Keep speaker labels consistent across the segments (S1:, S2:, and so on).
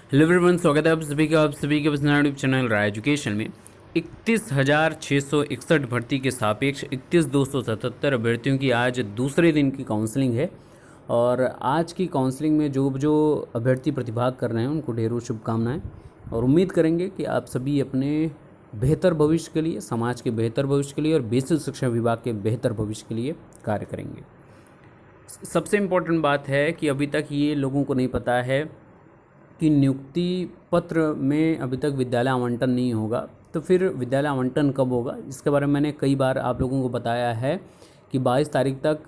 S1: Hello everyone, स्वागत है आप सभी का अपना यूट्यूब चैनल राय एजुकेशन में। 31,661 भर्ती के सापेक्ष 31,277 अभ्यर्थियों की आज दूसरे दिन की काउंसलिंग है। और आज की काउंसलिंग में जो अभ्यर्थी प्रतिभाग कर रहे हैं उनको ढेरों शुभकामनाएं, और उम्मीद करेंगे कि आप सभी अपने बेहतर भविष्य के लिए, समाज के बेहतर भविष्य के लिए और बेसिक शिक्षा विभाग के बेहतर भविष्य के लिए कार्य करेंगे। सबसे इम्पोर्टेंट बात है कि अभी तक ये लोगों को नहीं पता है कि नियुक्ति पत्र में अभी तक विद्यालय आवंटन नहीं होगा, तो फिर विद्यालय आवंटन कब होगा इसके बारे में मैंने कई बार आप लोगों को बताया है कि 22 तारीख तक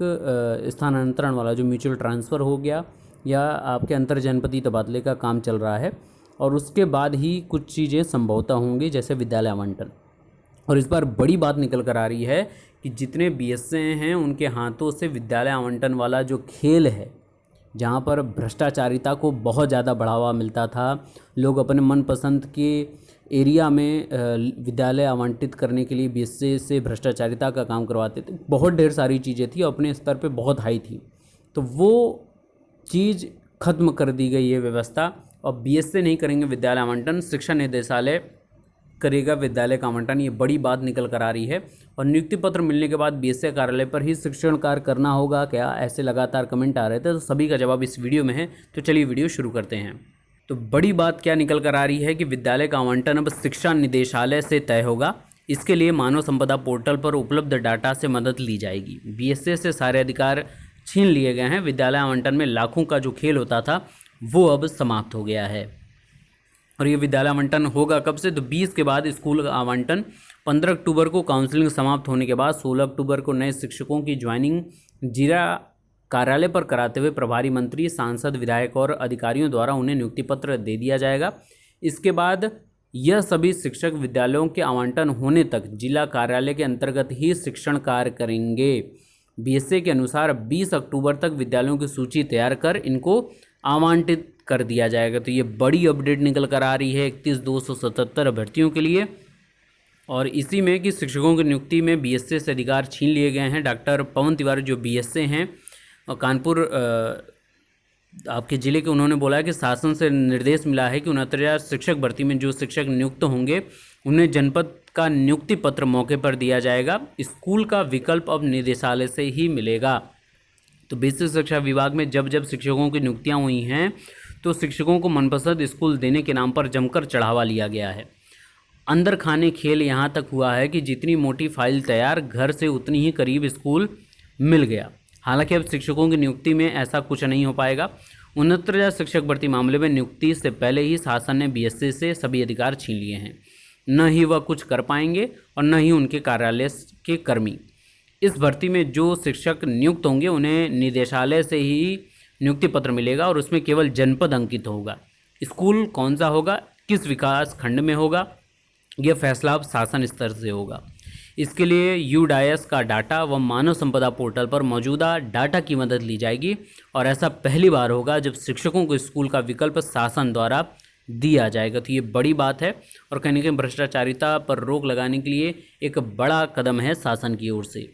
S1: स्थानांतरण वाला जो म्यूचुअल ट्रांसफ़र हो गया या आपके अंतर जनपदीय तबादले का काम चल रहा है, और उसके बाद ही कुछ चीज़ें संभवतः होंगी जैसे विद्यालय आवंटन। और इस बार बड़ी बात निकल कर आ रही है कि जितने बीएसए हैं उनके हाथों से विद्यालय आवंटन वाला जो खेल है, जहाँ पर भ्रष्टाचारिता को बहुत ज़्यादा बढ़ावा मिलता था, लोग अपने मनपसंद के एरिया में विद्यालय आवंटित करने के लिए बीएसए से भ्रष्टाचारिता का काम करवाते थे। बहुत ढेर सारी चीज़ें थी, अपने स्तर पे बहुत हाई थी, तो वो चीज़ ख़त्म कर दी गई है व्यवस्था। और बीएसए नहीं करेंगे विद्यालय आवंटन, शिक्षा निदेशालय करेगा विद्यालय का आवंटन। ये बड़ी बात निकल कर आ रही है। और नियुक्ति पत्र मिलने के बाद बीएसए कार्यालय पर ही शिक्षण कार्य करना होगा क्या, ऐसे लगातार कमेंट आ रहे थे, तो सभी का जवाब इस वीडियो में है। तो चलिए वीडियो शुरू करते हैं। तो बड़ी बात क्या निकल कर आ रही है कि विद्यालय का आवंटन अब शिक्षा निदेशालय से तय होगा। इसके लिए मानव संपदा पोर्टल पर उपलब्ध डाटा से मदद ली जाएगी। बीएसए से सारे अधिकार छीन लिए गए हैं। विद्यालय आवंटन में लाखों का जो खेल होता था वो अब समाप्त हो गया है। और ये विद्यालय आवंटन होगा कब से, तो 20 के बाद स्कूल आवंटन, 15 अक्टूबर को काउंसलिंग समाप्त होने के बाद 16 अक्टूबर को नए शिक्षकों की ज्वाइनिंग जिला कार्यालय पर कराते हुए प्रभारी मंत्री, सांसद, विधायक और अधिकारियों द्वारा उन्हें नियुक्ति पत्र दे दिया जाएगा। इसके बाद यह सभी शिक्षक विद्यालयों के आवंटन होने तक जिला कार्यालय के अंतर्गत ही शिक्षण कार्य करेंगे। बीएसए के अनुसार 20 अक्टूबर तक विद्यालयों की सूची तैयार कर इनको आवंटित कर दिया जाएगा। तो ये बड़ी अपडेट निकल कर आ रही है 31,277 अभ्यर्थियों के लिए। और इसी में कि शिक्षकों की नियुक्ति में बीएसए से अधिकार छीन लिए गए हैं। डॉक्टर पवन तिवारी जो बीएसए हैं और कानपुर आपके ज़िले के, उन्होंने बोला है कि शासन से निर्देश मिला है कि 69,000 शिक्षक भर्ती में जो शिक्षक नियुक्त होंगे उन्हें जनपद का नियुक्ति पत्र मौके पर दिया जाएगा। स्कूल का विकल्प अब निदेशालय से ही मिलेगा। तो बेसिक शिक्षा विभाग में जब जब शिक्षकों की नियुक्तियाँ हुई हैं तो शिक्षकों को मनपसंद स्कूल देने के नाम पर जमकर चढ़ावा लिया गया है। अंदर खाने खेल यहाँ तक हुआ है कि जितनी मोटी फाइल तैयार, घर से उतनी ही करीब स्कूल मिल गया। हालांकि अब शिक्षकों की नियुक्ति में ऐसा कुछ नहीं हो पाएगा। 69,000 शिक्षक भर्ती मामले में नियुक्ति से पहले ही शासन ने बीएसए से सभी अधिकार छीन लिए हैं। न ही वह कुछ कर पाएंगे और न ही उनके कार्यालय के कर्मी। इस भर्ती में जो शिक्षक नियुक्त होंगे उन्हें निदेशालय से ही नियुक्ति पत्र मिलेगा और उसमें केवल जनपद अंकित होगा। स्कूल कौन सा होगा, किस विकास खंड में होगा, यह फैसला अब शासन स्तर से होगा। इसके लिए यूडायस का डाटा व मानव संपदा पोर्टल पर मौजूदा डाटा की मदद ली जाएगी। और ऐसा पहली बार होगा जब शिक्षकों को स्कूल का विकल्प शासन द्वारा दिया जाएगा। तो ये बड़ी बात है और कहीं ना कहीं भ्रष्टाचारिता पर रोक लगाने के लिए एक बड़ा कदम है शासन की ओर से।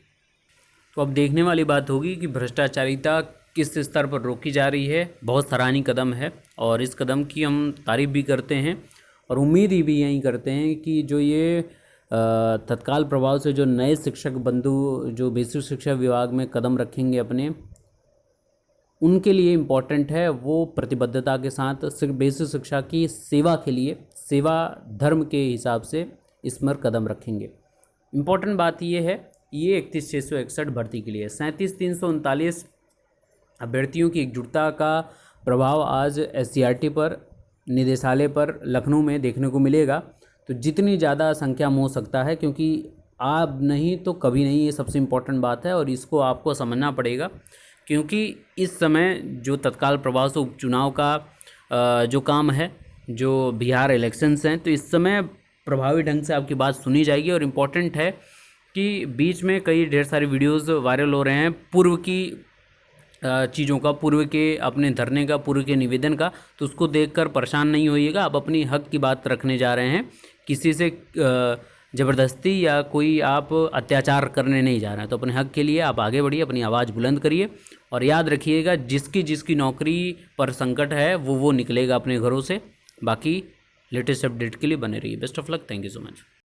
S1: तो अब देखने वाली बात होगी कि भ्रष्टाचारिता किस स्तर पर रोकी जा रही है। बहुत सराहनीय कदम है और इस कदम की हम तारीफ भी करते हैं और उम्मीद ही भी यही करते हैं कि जो ये तत्काल प्रभाव से जो नए शिक्षक बंधु जो बेसिक शिक्षा विभाग में कदम रखेंगे अपने, उनके लिए इम्पॉर्टेंट है वो प्रतिबद्धता के साथ बेसिक शिक्षा की सेवा के लिए, सेवा धर्म के हिसाब से इस पर कदम रखेंगे। इम्पॉर्टेंट बात ये है, ये 31,661 भर्ती के लिए 37,339 अभ्यर्थियों की एकजुटता का प्रभाव आज एससीईआरटी पर, निदेशालय पर लखनऊ में देखने को मिलेगा। तो जितनी ज़्यादा संख्या में हो सकता है, क्योंकि आप नहीं तो कभी नहीं, ये सबसे इम्पोर्टेंट बात है और इसको आपको समझना पड़ेगा। क्योंकि इस समय जो तत्काल प्रभाव से उपचुनाव का जो काम है, जो बिहार इलेक्शंस हैं, तो इस समय प्रभावी ढंग से आपकी बात सुनी जाएगी। और इम्पॉर्टेंट है कि बीच में कई ढेर सारे वीडियोज़ वायरल हो रहे हैं पूर्व की चीज़ों का, पूर्व के अपने धरने का, पूर्व के निवेदन का, तो उसको देखकर परेशान नहीं होइएगा। आप अपनी हक की बात रखने जा रहे हैं, किसी से ज़बरदस्ती या कोई आप अत्याचार करने नहीं जा रहे हैं। तो अपने हक के लिए आप आगे बढ़िए, अपनी आवाज़ बुलंद करिए और याद रखिएगा जिसकी जिसकी नौकरी पर संकट है वो निकलेगा अपने घरों से। बाकी लेटेस्ट अपडेट के लिए बने रहिए। Best of luck, thank you so much.